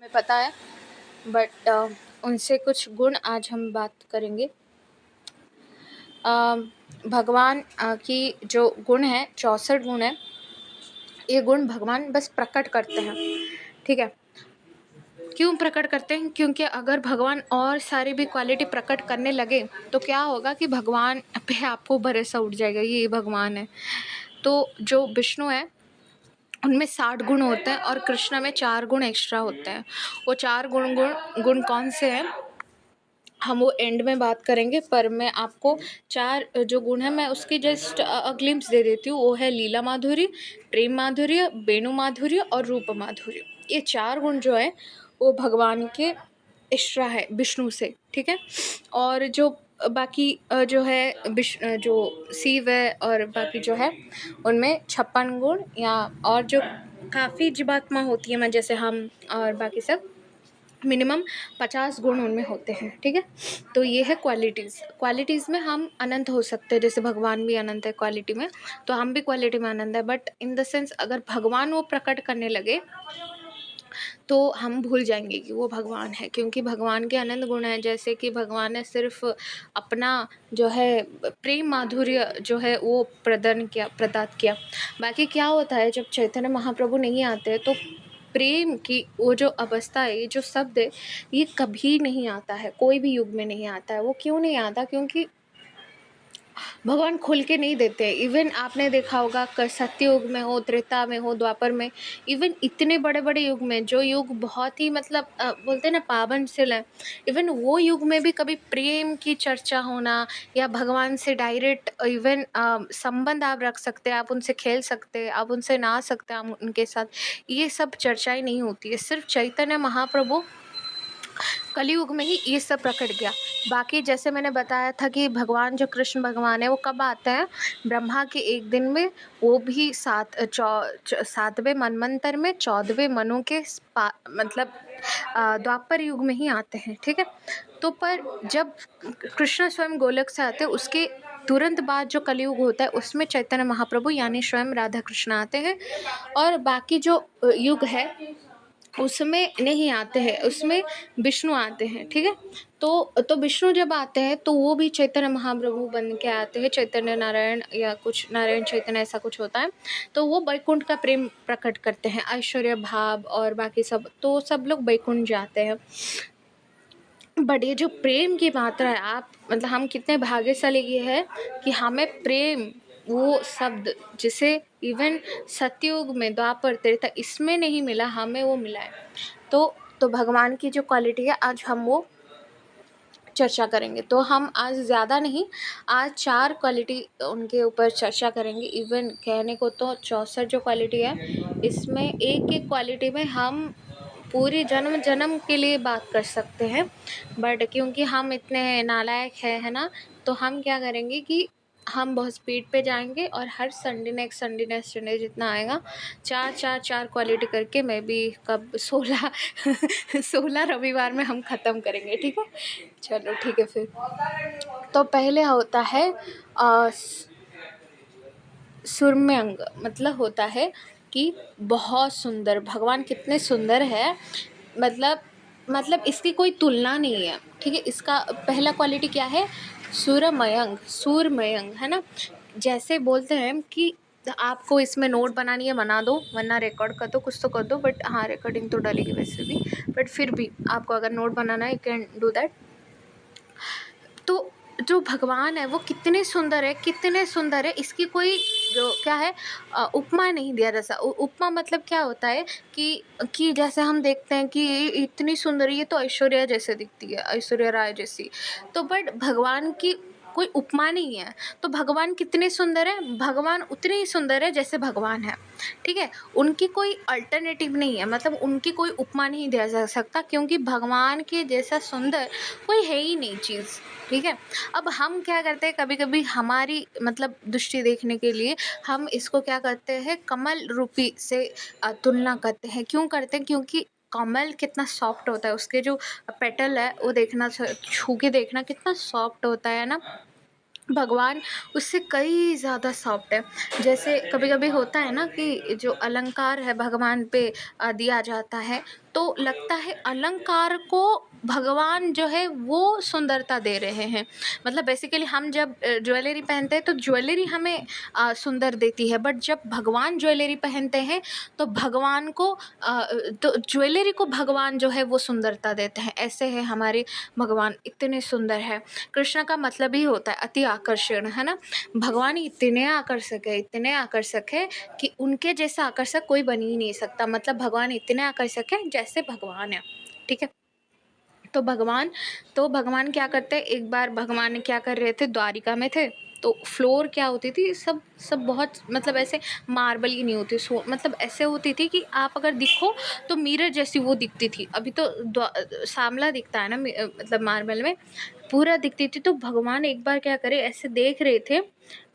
हमें पता है, बट उनसे कुछ गुण आज हम बात करेंगे। भगवान की जो गुण है 64 गुण है। ये गुण भगवान बस प्रकट करते हैं, ठीक है। क्यों प्रकट करते हैं? क्योंकि अगर भगवान और सारी भी क्वालिटी प्रकट करने लगे तो क्या होगा कि भगवान पे आपको भरोसा उठ जाएगा, ये भगवान है। तो जो विष्णु है उनमें 60 गुण होते हैं और कृष्ण में 4 गुण एक्स्ट्रा होते हैं। वो 4 गुण कौन से हैं हम वो एंड में बात करेंगे, पर मैं आपको 4 जो गुण है मैं उसकी जस्ट ग्लिम्स दे देती हूँ। वो है लीला माधुर्य, प्रेम माधुर्य, वेणु माधुर्य और रूप माधुर्य। ये 4 गुण जो है वो भगवान के एक्स्ट्रा है विष्णु से, ठीक है। और जो बाकी जो है जो शिव है और बाकी जो है उनमें 56 गुण या और जो काफ़ी जीवात्मा होती है, मैं जैसे हम और बाकी सब मिनिमम 50 गुण उनमें होते हैं, ठीक है। तो ये है क्वालिटीज़ में हम अनंत हो सकते हैं, जैसे भगवान भी अनंत है क्वालिटी में, तो हम भी क्वालिटी में अनंत है। बट इन द सेंस अगर भगवान वो प्रकट करने लगे तो हम भूल जाएंगे कि वो भगवान है, क्योंकि भगवान के अनंत गुण हैं। जैसे कि भगवान ने सिर्फ अपना जो है प्रेम माधुर्य जो है वो प्रदान किया। बाकी क्या होता है जब चैतन्य महाप्रभु नहीं आते तो प्रेम की वो जो अवस्था है, ये जो शब्द है, ये कभी नहीं आता है, कोई भी युग में नहीं आता है। वो क्यों नहीं आता? क्योंकि भगवान खुल के नहीं देते। इवन आपने देखा होगा सत्ययुग में हो, त्रेता में हो, द्वापर में, इवन इतने बड़े बड़े युग में, जो युग बहुत ही मतलब बोलते हैं ना पावनशील है, इवन वो युग में भी कभी प्रेम की चर्चा होना या भगवान से डायरेक्ट इवन संबंध आप रख सकते हैं, आप उनसे खेल सकते हैं, आप उनसे नाच सकते हैं, आप उनके साथ, ये सब चर्चाएं नहीं होती है। सिर्फ चैतन्य महाप्रभु कलयुग में ही ये सब प्रकट गया। बाकी जैसे मैंने बताया था कि भगवान जो कृष्ण भगवान है वो कब आते हैं? ब्रह्मा के एक दिन में, वो भी 7वें मनवंतर में 14वें मनु के मतलब द्वापर युग में ही आते हैं, ठीक है। तो पर जब कृष्ण स्वयं गोलक से आते हैं उसके तुरंत बाद जो कलयुग होता है उसमें चैतन्य महाप्रभु यानी स्वयं राधा कृष्ण आते हैं। और बाकी जो युग है उसमें नहीं आते हैं, उसमें विष्णु आते हैं, ठीक है। तो विष्णु जब आते हैं तो वो भी चैतन्य महाप्रभु बन के आते हैं, चैतन्य नारायण या कुछ नारायण चैतन्य ऐसा कुछ होता है। तो वो वैकुंठ का प्रेम प्रकट करते हैं, ऐश्वर्य भाव और बाकी सब, तो सब लोग वैकुंठ जाते हैं। बट ये जो प्रेम की मात्रा है, आप मतलब हम कितने भाग्यशाली ये है कि हमें प्रेम वो शब्द जिसे इवन सतयुग में, द्वापर, त्रेता इसमें नहीं मिला, हमें वो मिला है। तो भगवान की जो क्वालिटी है आज हम वो चर्चा करेंगे। तो हम आज ज़्यादा नहीं, आज 4 क्वालिटी उनके ऊपर चर्चा करेंगे। इवन कहने को तो 64 जो क्वालिटी है इसमें एक एक क्वालिटी में हम पूरी जन्म जन्म के लिए बात कर सकते हैं। बट क्योंकि हम इतने नालायक हैं, है ना, तो हम क्या करेंगे कि हम बहुत स्पीड पे जाएंगे और हर संडे नेक्स्ट संडे जितना आएगा 4 क्वालिटी करके मैं भी कब 16 रविवार में हम ख़त्म करेंगे, ठीक है। चलो ठीक है फिर। तो पहले होता है सुरम्यंग, मतलब होता है कि बहुत सुंदर, भगवान कितने सुंदर है, मतलब इसकी कोई तुलना नहीं है, ठीक है। इसका पहला क्वालिटी क्या है? सूरमयंग, है ना। जैसे बोलते हैं कि आपको इसमें नोट बनानी है बना दो, वरना रिकॉर्ड कर दो, कुछ तो कर दो। बट हाँ, रिकॉर्डिंग तो डलेगी वैसे भी, बट फिर भी आपको अगर नोट बनाना है यू कैन डू दैट। तो जो भगवान है वो कितने सुंदर है, इसकी कोई जो क्या है उपमा नहीं दिया जैसा। उपमा मतलब क्या होता है कि जैसे हम देखते हैं कि इतनी सुंदर, ये तो ऐश्वर्या जैसे दिखती है, ऐश्वर्या राय जैसी। तो बट भगवान की कोई उपमा नहीं है। तो भगवान कितने सुंदर है? भगवान उतने ही सुंदर है जैसे भगवान है, ठीक है। उनकी कोई अल्टरनेटिव नहीं है, मतलब उनकी कोई उपमा नहीं दिया जा सकता, क्योंकि भगवान के जैसा सुंदर कोई है ही नहीं चीज़, ठीक है। अब हम क्या करते हैं, कभी कभी हमारी मतलब दृष्टि देखने के लिए हम इसको क्या करते हैं, कमल रूपी से तुलना करते हैं। क्यों करते हैं? क्योंकि कमल कितना सॉफ्ट होता है, उसके जो पेटल है वो देखना, छू के देखना कितना सॉफ्ट होता है ना। भगवान उससे कई ज़्यादा सॉफ्ट है। जैसे कभी कभी होता है ना कि जो अलंकार है भगवान पे दिया जाता है, तो लगता है अलंकार को भगवान जो है वो सुंदरता दे रहे हैं। मतलब बेसिकली हम जब ज्वेलरी पहनते हैं तो ज्वेलरी हमें सुंदर देती है, बट जब भगवान ज्वेलरी पहनते हैं तो भगवान को तो ज्वेलरी को भगवान जो है वो सुंदरता देते हैं। ऐसे है हमारे भगवान, इतने सुंदर है। कृष्ण का मतलब ही होता है अति आकर्षण, है ना। भगवान इतने आकर्षक है कि उनके जैसा आकर्षक कोई बन ही नहीं सकता। मतलब भगवान इतने आकर्षक है जैसे भगवान है, ठीक है। तो भगवान क्या करते हैं, एक बार भगवान क्या कर रहे थे, द्वारिका में थे। तो फ्लोर क्या होती थी, सब सब बहुत मतलब ऐसे मार्बल की नहीं होती, मतलब ऐसे होती थी कि आप अगर दिखो तो मिरर जैसी वो दिखती थी। अभी तो सांवला दिखता है ना, मतलब मार्बल में पूरा दिखती थी। तो भगवान एक बार क्या करे, ऐसे देख रहे थे,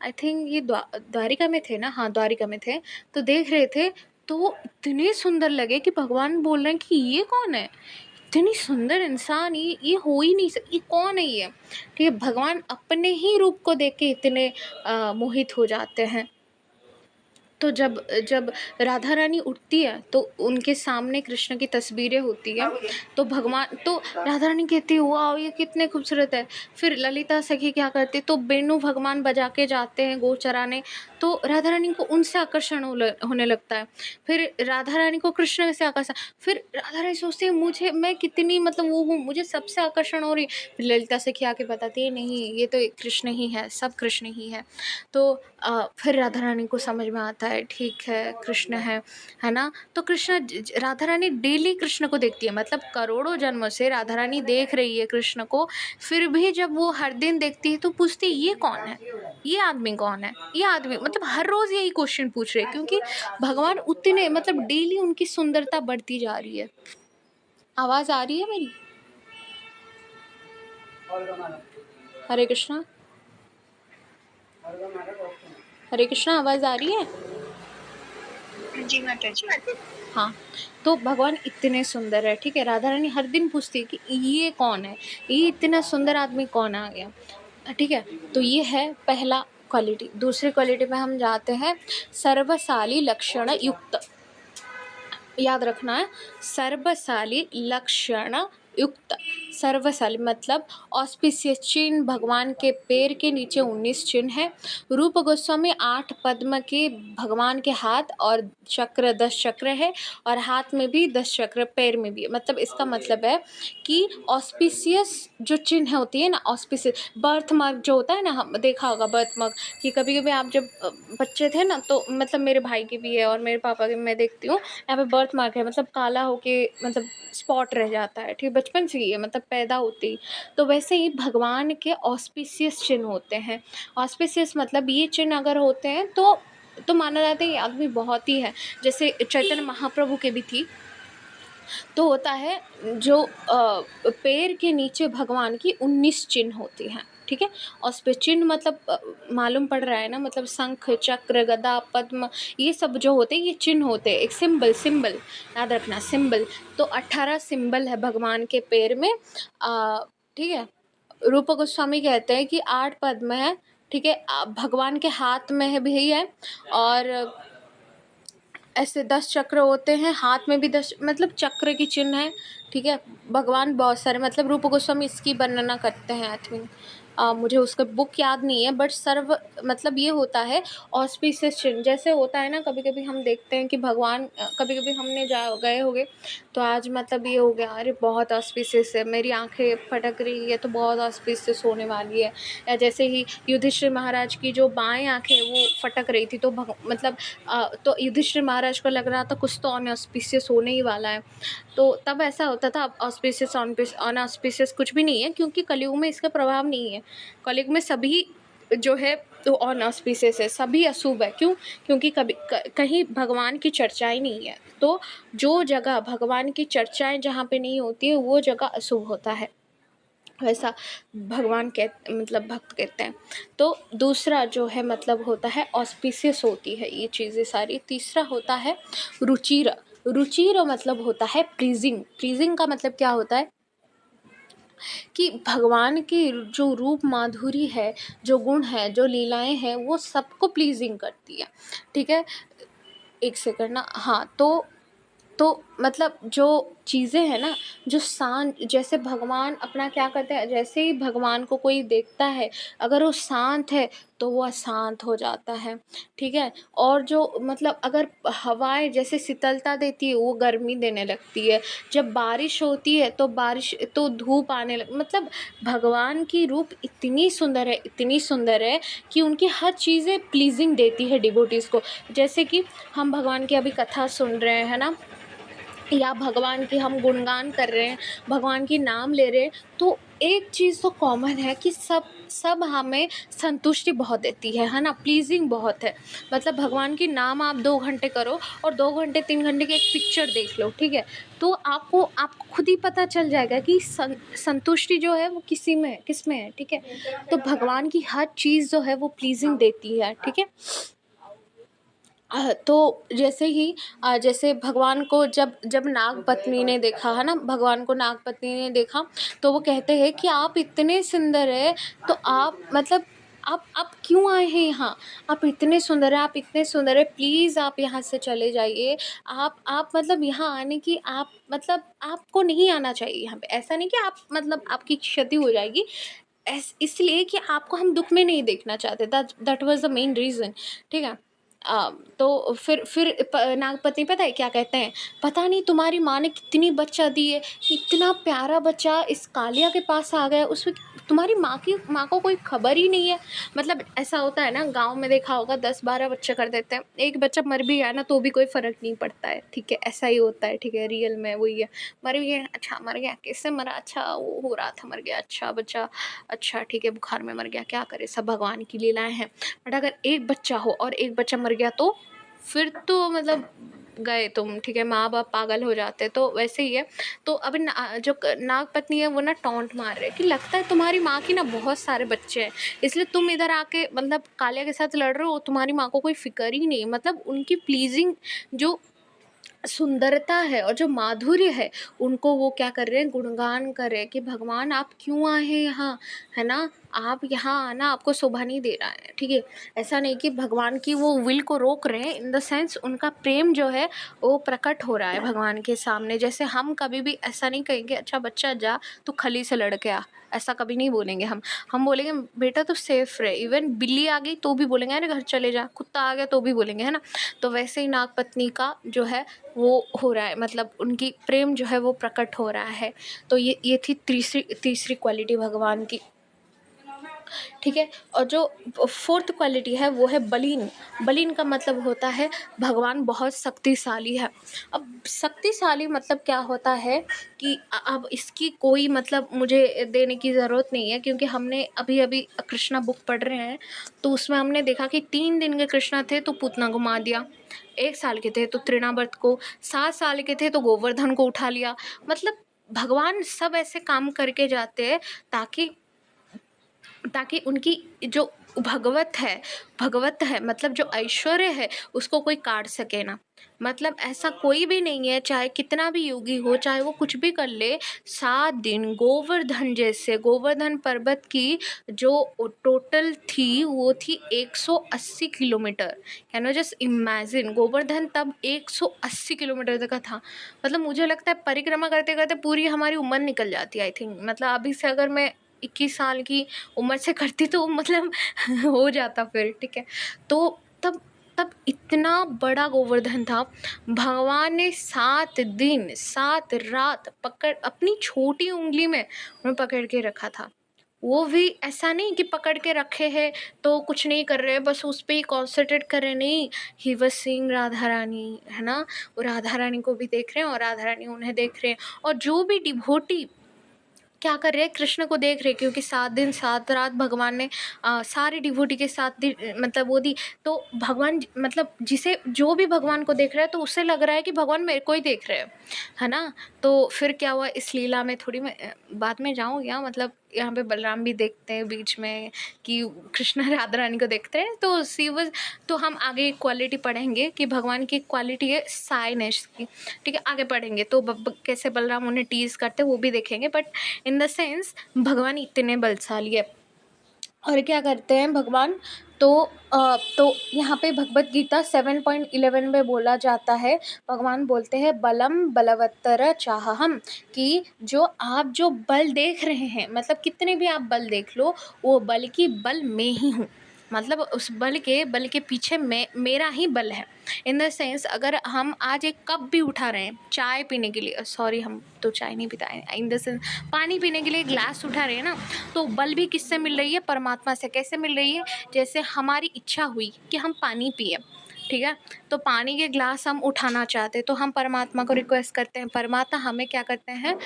आई थिंक ये द्वारिका में थे ना, हाँ द्वारिका में थे। तो देख रहे थे तो इतने सुंदर लगे कि भगवान बोल रहे हैं कि ये कौन है, इतनी सुंदर इंसान, ये हो ही नहीं ये कौन है ये, ठीक है। भगवान अपने ही रूप को देख के इतने मोहित हो जाते हैं। तो जब जब राधा रानी उठती है तो उनके सामने कृष्ण की तस्वीरें होती है। तो राधा रानी कहती है वाह ये कितने खूबसूरत है। फिर ललिता सखी क्या करती, तो बेणु भगवान बजा के जाते हैं गो चराने। तो राधा रानी को उनसे आकर्षण होने लगता है। फिर राधा रानी को कृष्ण से आकर्षण, फिर राधा रानी सोचती है मुझे, मैं कितनी मतलब वो हूँ, मुझे सबसे आकर्षण हो रही। फिर ललिता सखी आके बताती है नहीं ये तो कृष्ण ही है, सब कृष्ण ही है। तो फिर राधा रानी को समझ में आता है ठीक है कृष्ण है ना। तो राधा रानी डेली कृष्ण को देखती है, मतलब करोड़ों जन्मों से राधा रानी देख रही है कृष्ण को। फिर भी जब वो हर दिन देखती है तो पूछती है ये कौन है, ये आदमी कौन है, ये आदमी, मतलब हर रोज़ यही क्वेश्चन पूछ रहे हैं, क्योंकि भगवान उतने मतलब डेली उनकी सुंदरता बढ़ती जा रही है। आवाज़ आ रही है मेरी? हरे कृष्णा, हरे कृष्णा, आवाज़ आ रही है? जी माता जी। हाँ, तो भगवान इतने सुंदर है, ठीक है। राधा रानी हर दिन पूछती है कि ये कौन है, ये इतना सुंदर आदमी कौन आ गया, ठीक है। तो ये है पहला क्वालिटी। दूसरी क्वालिटी पे हम जाते हैं, सर्वशाली लक्षण युक्त। याद रखना है, सर्वशाली लक्षण युक्त। सर्वशाली मतलब ऑस्पिशियस चिन्ह भगवान के पैर के नीचे 19 चिन्ह है। रूप गोस्वामी 8 पद्म के भगवान के हाथ और चक्र 10 चक्र है, और हाथ में भी 10 चक्र, पैर में भी। मतलब इसका मतलब है कि ऑस्पिशियस जो चिन्ह होती है ना, ऑस्पिशियस बर्थ मार्क जो होता है ना, हम देखा होगा बर्थ मार्क कि कभी कभी आप जब बच्चे थे ना, तो मतलब मेरे भाई के भी है और मेरे पापा के, मैं देखती हूँ यहाँ पे बर्थ मार्क है, मतलब काला होके मतलब स्पॉट रह जाता है, ठीक, बचपन से ही है, मतलब पैदा होते ही। तो वैसे ही भगवान के ऑस्पिशियस चिन्ह होते हैं। ऑस्पिशियस मतलब ये चिन्ह अगर होते हैं तो माना जाता है ये आदमी बहुत ही है। जैसे चैतन्य महाप्रभु के भी थी, तो होता है जो पैर के नीचे भगवान की 19 चिन्ह होती हैं, ठीक है। और चिन्ह मतलब मालूम पड़ रहा है ना, मतलब शंख चक्र गदा पद्म, ये सब जो होते हैं ये चिन्ह होते हैं, एक सिंबल याद रखना, सिंबल। तो 18 सिंबल है भगवान के पैर में, ठीक है। रूप गोस्वामी कहते हैं कि 8 पद्म है, ठीक है। भगवान के हाथ में है भी है, और ऐसे 10 चक्र होते हैं, हाथ में भी 10 मतलब चक्र की चिन्ह है, ठीक है। भगवान बहुत सारे, मतलब रूप गोस्वामी इसकी वर्णना करते हैं, आई थिंक मुझे उसका बुक याद नहीं है, बट सर्व मतलब ये होता है ऑस्पिशियस चिन्ह। जैसे होता है ना, कभी कभी हम देखते हैं कि भगवान कभी कभी हमने गए होंगे तो आज मतलब ये हो गया, अरे बहुत ऑस्पिशियस है, मेरी आंखें फटक रही है तो बहुत ऑस्पिशियस होने वाली है। या जैसे ही युधिष्ठिर महाराज की जो बाएं आंखें वो फटक रही थी, तो मतलब तो युधिष्ठिर महाराज को लग रहा था कुछ तो अनऑस्पिशियस होने ही वाला है। तो तब ऐसा होता था। अब ऑस्पिशियस अनऑस्पिशियस कुछ भी नहीं है, क्योंकि कलयुग में इसका प्रभाव नहीं है। कलयुग में सभी जो है तो अनऑस्पिशियस है, सभी अशुभ है। क्यों? क्योंकि कहीं भगवान की चर्चा ही नहीं है। तो जो जगह भगवान की चर्चाएं जहाँ पे नहीं होती है वो जगह अशुभ होता है, वैसा भगवान मतलब भक्त कहते हैं। तो दूसरा जो है मतलब होता है ऑस्पिशियस होती है ये चीज़ें सारी। तीसरा होता है रुचिर। रुचिर मतलब होता है प्लीजिंग का मतलब क्या होता है कि भगवान की जो रूप माधुरी है, जो गुण है, जो लीलाएं हैं, वो सबको प्लीजिंग करती है, ठीक है। एक सेकंड ना, हाँ, तो मतलब जो चीज़ें हैं ना जो शांत, जैसे भगवान अपना क्या करते हैं, जैसे ही भगवान को कोई देखता है अगर वो शांत है तो वो अशांत हो जाता है, ठीक है। और जो मतलब अगर हवाएं जैसे शीतलता देती है वो गर्मी देने लगती है, जब बारिश होती है तो बारिश तो धूप आने लग, मतलब भगवान की रूप इतनी सुंदर है, इतनी सुंदर है कि उनकी हर चीज़ें प्लीजिंग देती है डिवोटीज़ को। जैसे कि हम भगवान की अभी कथा सुन रहे हैं ना, या भगवान की हम गुणगान कर रहे हैं, भगवान की नाम ले रहे हैं, तो एक चीज़ तो कॉमन है कि सब सब हमें संतुष्टि बहुत देती है ना, प्लीज़िंग बहुत है। मतलब भगवान की नाम आप 2 घंटे करो और 2 घंटे 3 घंटे की एक पिक्चर देख लो, ठीक है? तो आपको खुद ही पता चल जाएगा कि संतुष्टि जो है वो किसी में है, किसमें है, ठीक है? तो भगवान की हर चीज़ जो है वो प्लीज़िंग देती है, ठीक है? तो जैसे ही जैसे भगवान को जब जब नागपत्नी ने देखा है ना, भगवान को नागपत्नी ने देखा तो वो कहते हैं कि आप इतने सुंदर है, तो आप मतलब आप क्यों आए हैं यहाँ? आप इतने सुंदर हैं, आप इतने सुंदर है, प्लीज़ आप यहाँ से चले जाइए। आप मतलब यहाँ आने की आप मतलब आपको नहीं आना चाहिए यहाँ पे। ऐसा नहीं कि आप मतलब आपकी क्षति हो जाएगी, इसलिए कि आपको हम दुख में नहीं देखना चाहते। That was the main reason, ठीक है। तो फिर नागपति पता है क्या कहते हैं, पता नहीं तुम्हारी माँ ने कितनी बच्चा दी है, इतना प्यारा बच्चा इस कालिया के पास आ गया, उसमें तुम्हारी माँ को कोई खबर ही नहीं है। मतलब ऐसा होता है ना, गांव में देखा होगा 10-12 बच्चे कर देते हैं, एक बच्चा मर भी गया ना तो भी कोई फ़र्क नहीं पड़ता है, ठीक है। ऐसा ही होता है, ठीक है, रियल में वही है। मर गया, अच्छा मर गया, किससे मरा, अच्छा वो हो रहा था मर गया, अच्छा बच्चा, अच्छा ठीक है बुखार में मर गया, क्या करे, सब भगवान की लीलाएं हैं। बट अगर एक बच्चा हो और एक बच्चा मर गया तो फिर तो मतलब गए तुम, ठीक है, माँ बाप पागल हो जाते। तो वैसे ही है। तो अभी जो नागपत्नी है वो ना टॉन्ट मार रहे हैं कि लगता है तुम्हारी माँ की ना बहुत सारे बच्चे हैं, इसलिए तुम इधर आके मतलब कालिया के साथ लड़ रहे हो, तुम्हारी माँ को कोई फिक्र ही नहीं। मतलब उनकी प्लीजिंग जो सुंदरता है और जो माधुर्य है, उनको वो क्या कर रहे हैं, गुणगान कर रहे हैं कि भगवान आप क्यों आए हैं यहाँ, है ना? आप यहाँ आना आपको शोभा नहीं दे रहा है, ठीक है। ऐसा नहीं कि भगवान की वो विल को रोक रहे हैं, इन द सेंस उनका प्रेम जो है वो प्रकट हो रहा है भगवान के सामने। जैसे हम कभी भी ऐसा नहीं कहेंगे अच्छा बच्चा जा तू खली से लड़ के आ, ऐसा कभी नहीं बोलेंगे हम बोलेंगे बेटा तो सेफ रहे। इवन बिल्ली आ गई तो भी बोलेंगे अरे घर चले जा, कुत्ता आ गया तो भी बोलेंगे, है ना? तो वैसे ही नागपत्नी का जो है वो हो रहा है, मतलब उनकी प्रेम जो है वो प्रकट हो रहा है। तो ये थी तीसरी तीसरी क्वालिटी भगवान की, ठीक है। और जो फोर्थ क्वालिटी है वो है बलीन। बलीन का मतलब होता है भगवान बहुत शक्तिशाली है। अब शक्तिशाली मतलब क्या होता है कि अब इसकी कोई मतलब मुझे देने की ज़रूरत नहीं है, क्योंकि हमने अभी अभी कृष्णा बुक पढ़ रहे हैं तो उसमें हमने देखा कि 3 दिन के कृष्णा थे तो पूतना घुमा दिया, 1 साल के थे तो तृणावर्त को, 7 साल के थे तो गोवर्धन को उठा लिया। मतलब भगवान सब ऐसे काम करके जाते हैं ताकि ताकि उनकी जो भगवत है मतलब जो ऐश्वर्य है उसको कोई काट सके ना। मतलब ऐसा कोई भी नहीं है, चाहे कितना भी योगी हो, चाहे वो कुछ भी कर ले, 7 दिन गोवर्धन जैसे, गोवर्धन पर्वत की जो टोटल थी वो थी 180 kilometre. Can you just imagine, Govardhan तब 180 किलोमीटर तक का था। मतलब मुझे लगता है परिक्रमा करते करते पूरी हमारी उम्र निकल जाती है, आई थिंक। मतलब अभी से अगर मैं 21 साल की उम्र से करती तो मतलब हो जाता फिर, ठीक है। तो तब तब इतना बड़ा गोवर्धन था, भगवान ने 7 दिन 7 रात पकड़ अपनी छोटी उंगली में उन्हें पकड़ के रखा था। वो भी ऐसा नहीं कि पकड़ के रखे हैं तो कुछ नहीं कर रहे हैं, बस उस पे ही कॉन्सेंट्रेट कर रहे हैं, नहीं। He was seeing Radha Rani, है ना? वो राधा रानी को भी देख रहे हैं और राधा रानी उन्हें देख रहे हैं। और जो भी डिवोटी क्या कर रहे हैं, कृष्ण को देख रहे हैं, क्योंकि 7 दिन 7 रात भगवान ने सारे डिवोटी के साथ मतलब वो दी। तो भगवान मतलब जिसे जो भी भगवान को देख रहा है तो उससे लग रहा है कि भगवान मेरे को ही देख रहे हैं, है ना? तो फिर क्या हुआ इस लीला में, थोड़ी मैं बाद में जाऊँ या मतलब यहाँ पे बलराम भी देखते हैं बीच में कि कृष्ण राधा रानी को देखते हैं। तो सी वॉज, तो हम आगे क्वालिटी पढ़ेंगे कि भगवान की क्वालिटी है साइनेस की, ठीक है। आगे पढ़ेंगे तो कैसे बलराम उन्हें टीज करते वो भी देखेंगे। बट इन द सेंस भगवान इतने बलशाली है। और क्या करते हैं भगवान, तो यहाँ पे भगवत गीता 7.11 में बोला जाता है, भगवान बोलते हैं बलम बलवत्तर चाहम, कि जो बल देख रहे हैं, मतलब कितने भी आप बल देख लो, वो बल की बल में ही हूँ, मतलब उस बल के पीछे मेरा ही बल है। इन द सेंस, अगर हम आज एक कप भी उठा रहे हैं चाय पीने के लिए, सॉरी हम तो चाय नहीं पीता है, इन द सेंस पानी पीने के लिए ग्लास उठा रहे हैं ना, तो बल भी किससे मिल रही है? परमात्मा से। कैसे मिल रही है? जैसे हमारी इच्छा हुई कि हम पानी पिए, ठीक है, तो पानी के ग्लास हम उठाना चाहते हैं, तो हम परमात्मा को रिक्वेस्ट करते हैं, परमात्मा हमें क्या करते हैं,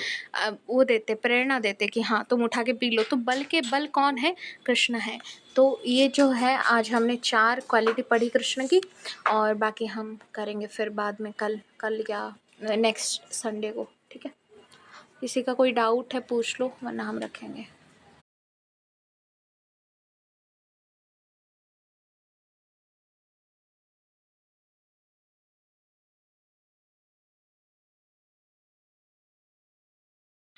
वो देते, प्रेरणा देते कि हाँ तुम उठा के पी लो। तो बल के बल कौन है? कृष्ण है। तो ये जो है, आज हमने 4 क्वालिटी पढ़ी कृष्ण की, और बाकी हम करेंगे फिर बाद में, कल या नेक्स्ट संडे को, ठीक है। किसी का कोई डाउट है पूछ लो, वरना हम रखेंगे।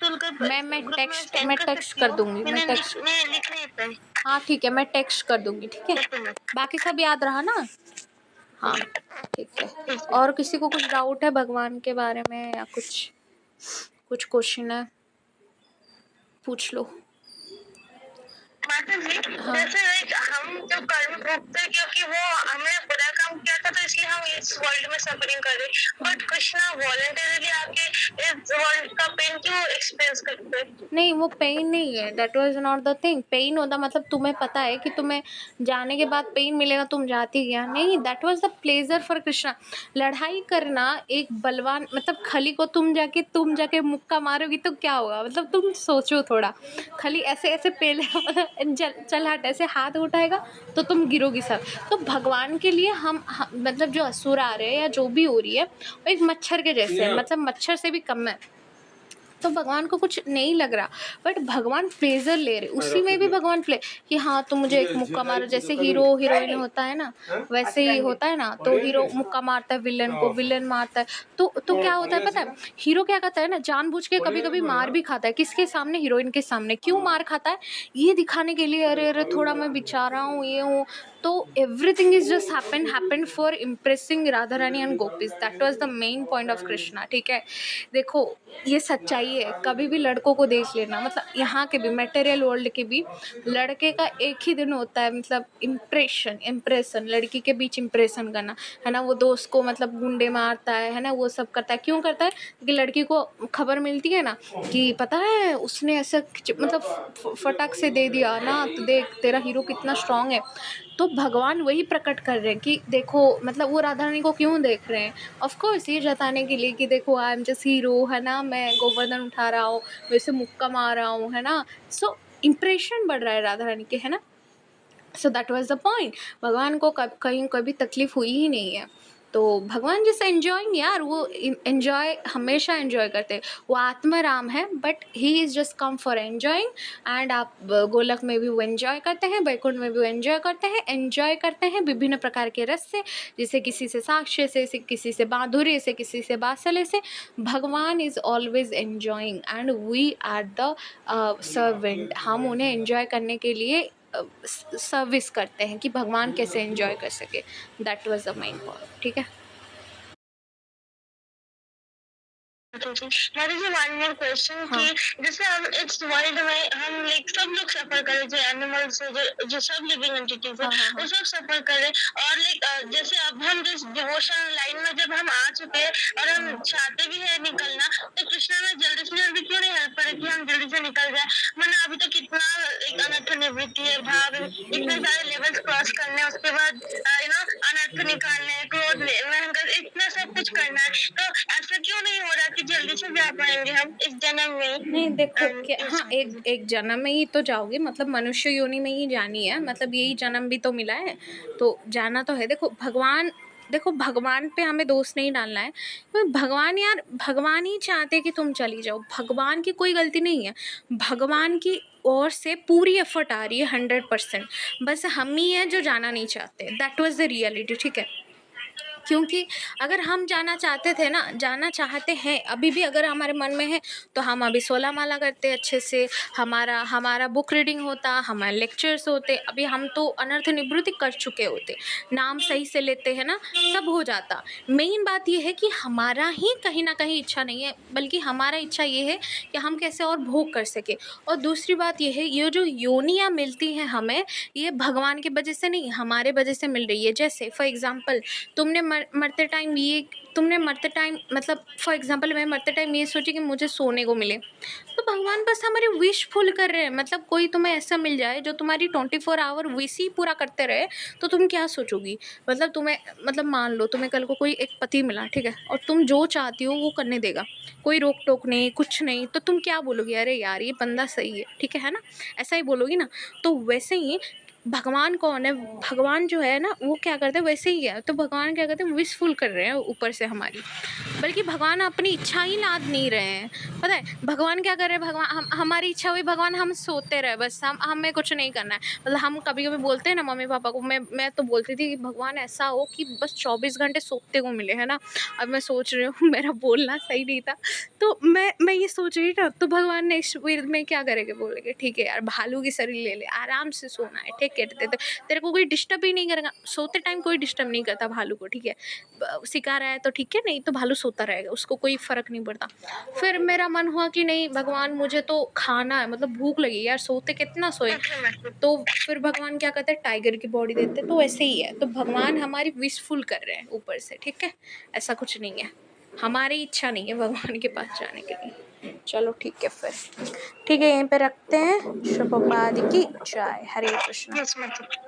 मैं टेक्स्ट कर दूंगी, मैं लिख नहीं पाई। हाँ ठीक है, मैं टेक्स्ट कर दूंगी, ठीक है। बाकी सब याद रहा ना? हाँ ठीक है। और किसी को कुछ डाउट है भगवान के बारे में, या कुछ क्वेश्चन है, पूछ लो। माता जी, हाँ। जैसे हम जो कर्म भोगते हैं, क्योंकि वो हमने बुरा काम किया था, तो इसलिए हम इस वर्ल्ड में सफरिंग कर रहे हैं, बट कृष्णा वॉलंटरली आके इस वर्ल्ड का पेन क्यों एक्सपीरियंस करते हैं? नहीं, वो पेन नहीं है, that was not the thing. Pain होता मतलब तुम्हें पता है कि तुम्हें जाने के बाद पेन मिलेगा, तुम जाती क्या? नहीं, that was the pleasure for Krishna. लड़ाई करना एक बलवान, मतलब खली को तुम जाके मुक्का मारोगी तो क्या होगा? मतलब तुम सोचो थोड़ा, खली ऐसे ऐसे पेले चल हट, ऐसे हाथ उठाएगा तो तुम गिरोगी सब। तो भगवान के लिए हम मतलब जो असुर आ रहे हैं या जो भी हो रही है, वो एक मच्छर के जैसे है, मतलब मच्छर से भी कम है। तो भगवान को कुछ नहीं लग रहा, बट भगवान प्लेजर ले रहे, उसी में भी भगवान प्ले कि हाँ तुम मुझे एक मुक्का मारो, जैसे हीरो हीरोइन होता है ना, वैसे ही होता है ना। तो हीरो मुक्का मारता है विलन को, विलन मारता है, तो क्या होता है पता है? हीरो क्या करता है ना, जानबूझ के कभी कभी मार भी खाता है। किसके सामने? हीरोइन के सामने। क्यों मार खाता है? ये दिखाने के लिए, अरे अरे थोड़ा मैं बेचारा हूँ, ये हूँ। तो everything is just happened for impressing Radha Rani and gopis. That was the main point of Krishna, ठीक है। देखो, ये सच्चाई है, कभी भी लड़कों को देख लेना, मतलब यहाँ के भी, मटेरियल वर्ल्ड के भी, लड़के का एक ही दिन होता है, मतलब इम्प्रेशन, लड़की के बीच इम्प्रेशन करना, है ना। वो दोस्त को मतलब गुंडे मारता है ना, वो सब करता है। क्यों करता है? क्योंकि लड़की को खबर मिलती है ना कि पता है उसने ऐसा मतलब फटाक से दे दिया ना, तो देख तेरा हीरो कितना स्ट्रांग है। तो भगवान वही प्रकट कर रहे हैं कि देखो, मतलब वो राधा रानी को क्यों देख रहे हैं? ऑफ कोर्स ये जताने के लिए कि देखो आई एम जस्ट हीरो, है ना, मैं गोवर्धन उठा रहा हूँ, वैसे मुक्का मार रहा हूँ, है ना। सो इम्प्रेशन बढ़ रहा है राधा रानी के, है ना। So that was the point. भगवान को कहीं कभी तकलीफ हुई ही नहीं है। तो भगवान जैसे एंजॉइंग यार, वो एंजॉय हमेशा एंजॉय करते हैं। वो आत्माराम है, but he is just come for enjoying. And आप गोलक में भी वो एंजॉय करते हैं, बैकुंठ में भी वो एंजॉय करते हैं विभिन्न प्रकार के रस से, जैसे किसी से साक्ष्य से, किसी से माधुर्य से, किसी से बात्सल्य से। भगवान is always enjoying and we are the servant. हम उन्हें एंजॉय करने के लिए सर्विस करते हैं कि भगवान कैसे एंजॉय कर सके। That was the main point, ठीक है। वन मोर क्वेश्चन कि जैसे हम इस वर्ल्ड में हम लाइक सब लोग सफर कर रहे, जो एनिमल्स है, जो सब लिविंग एंटिटीज है, वो सब सफर कर रहे, और लाइक जैसे अब हम जिस डिवोशन लाइन में जब हम आ चुके हैं और हम चाहते भी है निकलना, तो कृष्णा में जल्दी से जल्दी क्यों नहीं हेल्प करे कि हम जल्दी से निकल जाए? मैंने अभी तो कितना एक अनर्थ निवृत्ति है भाव, इतने सारे लेवल्स क्रॉस करने, उसके बाद अनर्थ निकालने, क्रोध भयंकर, इतना सब कुछ करना है, तो ऐसा क्यों नहीं हो रहा कि जल्दी से जा पाएंगे हम इस जन्म में? नहीं देखो, हाँ, एक जन्म में ही तो जाओगे, मतलब मनुष्य योनि में ही जानी है, मतलब यही जन्म भी तो मिला है, तो जाना तो है। देखो भगवान पे हमें दोष नहीं डालना है, क्योंकि भगवान यार, भगवान ही चाहते कि तुम चली जाओ, भगवान की कोई गलती नहीं है। भगवान की ओर से पूरी एफर्ट आ रही है 100%, बस हम ही हैं जो जाना नहीं चाहते। दैट वाज द रियलिटी, ठीक है। क्योंकि अगर हम जाना चाहते थे ना, जाना चाहते हैं अभी भी, अगर हमारे मन में है तो हम अभी 16 माला करते अच्छे से, हमारा हमारा बुक रीडिंग होता, हमारे लेक्चर्स होते, अभी हम तो अनर्थ निवृत्ति कर चुके होते, नाम सही से लेते हैं ना, सब हो जाता। मेन बात ये है कि हमारा ही कहीं ना कहीं इच्छा नहीं है, बल्कि हमारा इच्छा ये है कि हम कैसे और भोग कर सके। और दूसरी बात ये है, ये जो योनियाँ मिलती हैं हमें, ये भगवान की वजह से नहीं, हमारे वजह से मिल रही है। जैसे फॉर एग्जांपल, मरते टाइम ये, तुमने मरते टाइम मतलब फॉर एग्जांपल मैं मरते टाइम ये सोची कि मुझे सोने को मिले, तो भगवान बस हमारी विश फुल कर रहे हैं। मतलब कोई तुम्हें ऐसा मिल जाए जो तुम्हारी 24 आवर विश ही पूरा करते रहे, तो तुम क्या सोचोगी? मतलब तुम्हें, मतलब मान लो तुम्हें कल को कोई एक पति मिला, ठीक है, और तुम जो चाहती हो वो करने देगा, कोई रोक टोक नहीं, कुछ नहीं, तो तुम क्या बोलोगी? अरे यार ये बंदा सही है ना? ऐसा ही बोलोगी ना? तो वैसे ही भगवान कौन है? भगवान जो है ना, वो क्या करते हैं वैसे ही है। तो भगवान क्या करते हैं, विशफुल कर रहे हैं ऊपर से हमारी, बल्कि भगवान अपनी इच्छा ही लाद नहीं रहे हैं। पता है भगवान क्या कर रहे हैं? भगवान हमारी इच्छा हुई, भगवान हम सोते रहे बस, हमें कुछ नहीं करना है। मतलब हम कभी कभी बोलते हैं ना मम्मी पापा को, मैं तो बोलती थी कि भगवान ऐसा हो कि बस 24 घंटे सोते को मिले, है ना। अब मैं सोच रही हूँ मेरा बोलना सही नहीं था, तो मैं ये सोच रही था, तो भगवान ने इस वीर में क्या करेंगे, बोलेंगे ठीक है यार भालू की शरीर ले ले, आराम से सोना है, ठीक है, तेरे को कोई डिस्टर्ब ही नहीं करेगा, सोते टाइम कोई डिस्टर्ब नहीं करता भालू को, ठीक है। सिखा रहा है तो ठीक है, नहीं तो भालू सोता रहेगा, उसको कोई फ़र्क नहीं पड़ता। फिर मेरा मन हुआ कि नहीं भगवान, मुझे तो खाना है, मतलब भूख लगी यार, सोते कितना सोए। तो फिर भगवान क्या करते हैं, टाइगर की बॉडी देते। तो ऐसे ही है, तो भगवान हमारी विश फुल कर रहे हैं ऊपर से, ठीक है। ऐसा कुछ नहीं है, हमारी इच्छा नहीं है भगवान के पास जाने के लिए। चलो ठीक है फिर, ठीक है, यहीं पे रखते हैं। शुभोपाधि की जय। हरे कृष्ण। Yes, Mataji.